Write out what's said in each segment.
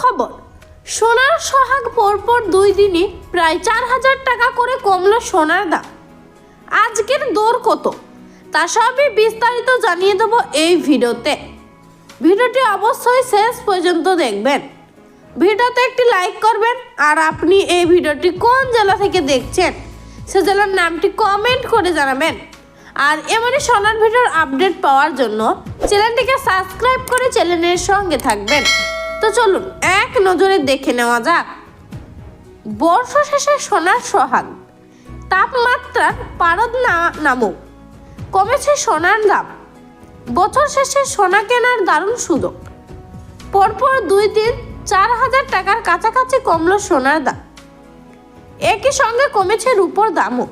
খবর, সোনার সোহাগ পরপর 2 দিনে প্রায় 4000 টাকা করে কমলো সোনার দাম। আজকের দর কত তা সবই বিস্তারিত জানিয়ে দেবো এই ভিডিওতে। ভিডিওটি অবশ্যই শেষ পর্যন্ত দেখবেন। ভিডিওতে একটি লাইক করবেন, আর আপনি এই ভিডিওটি কোন জেলা থেকে দেখছেন সে জেলার নামটি কমেন্ট করে জানাবেন। আর এমনই সোনার ভিডিওর আপডেট পাওয়ার জন্য চ্যানেলটিকে সাবস্ক্রাইব করে চ্যানেলের সঙ্গে থাকবেন। তো চলুন এক নজরে দেখে নেওয়া যাক। বর্ষ শেষে সোনার সোহাগ, তাপমাত্রার পারদ নামুক, কমেছে সোনার দাম। বছর শেষে সোনা কেনার দারুণ সুযোগ। পরপর 2 দিন 4000 টাকার কাছাকাছি কমলো সোনার দাম। একই সঙ্গে কমেছে রূপোর দামও।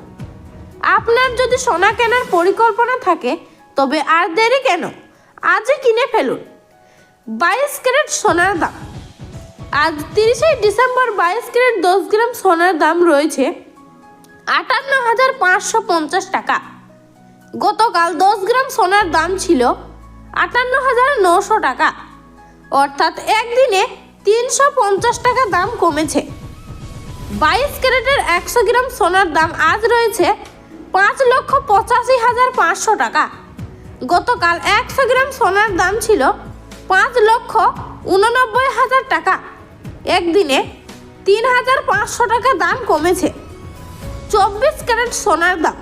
আপনার যদি সোনা কেনার পরিকল্পনা থাকে তবে আর দেরি কেন, আজই কিনে ফেলুন। 22 ক্যারেট সোনার দাম। আজ 30শে ডিসেম্বর 22 ক্যারেট 10 গ্রাম সোনার দাম রয়েছে 58,550 টাকা। গতকাল 10 গ্রাম সোনার দাম ছিল 58,900 টাকা, অর্থাৎ একদিনে 350 টাকা দাম কমেছে। 22 ক্যারেটের 100 গ্রাম সোনার দাম আজ রয়েছে 5,85,500 টাকা। গতকাল 100 গ্রাম সোনার দাম ছিল 5,89,000 টাকা, একদিনে 3,500 টাকা দাম কমেছে। 24 ক্যারেট সোনার দাম।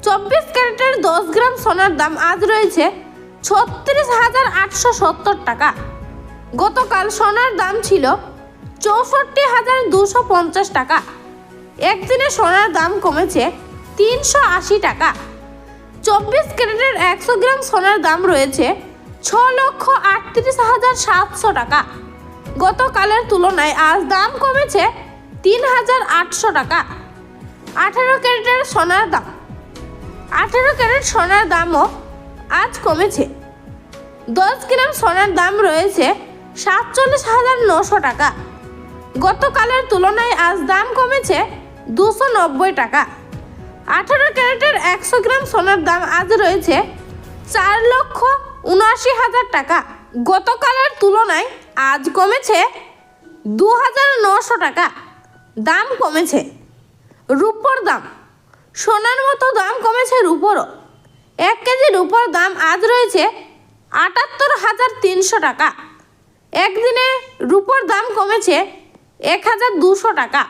24 ক্যারেটের 10 গ্রাম সোনার দাম আজ রয়েছে 36,870 টাকা। গতকাল সোনার দাম ছিল 64,250 টাকা, একদিনে সোনার দাম কমেছে 380 টাকা। 24 ক্যারেটের 100 গ্রাম সোনার দাম রয়েছে 6,38,700 টাকা। গতকালের তুলনায় আজ দাম কমেছে 3,800 টাকা। 18 ক্যারেটের সোনার দাম। 18 ক্যারেট সোনার দামও আজ কমেছে। 10 গ্রাম সোনার দাম রয়েছে 47,900 টাকা। গতকালের তুলনায় আজ দাম কমেছে 290 টাকা। 18 ক্যারেটের 100 গ্রাম সোনার দাম আজ রয়েছে 4,79,000 টাকা। গতকালের তুলনায় আজ কমেছে 2,900 টাকা। দাম কমেছে। রূপোর দাম। সোনার মতো দাম কমেছে রূপোরও। 1 কেজি রূপোর দাম আজ রয়েছে 78,300 টাকা। একদিনে রূপোর দাম কমেছে 1,200 টাকা।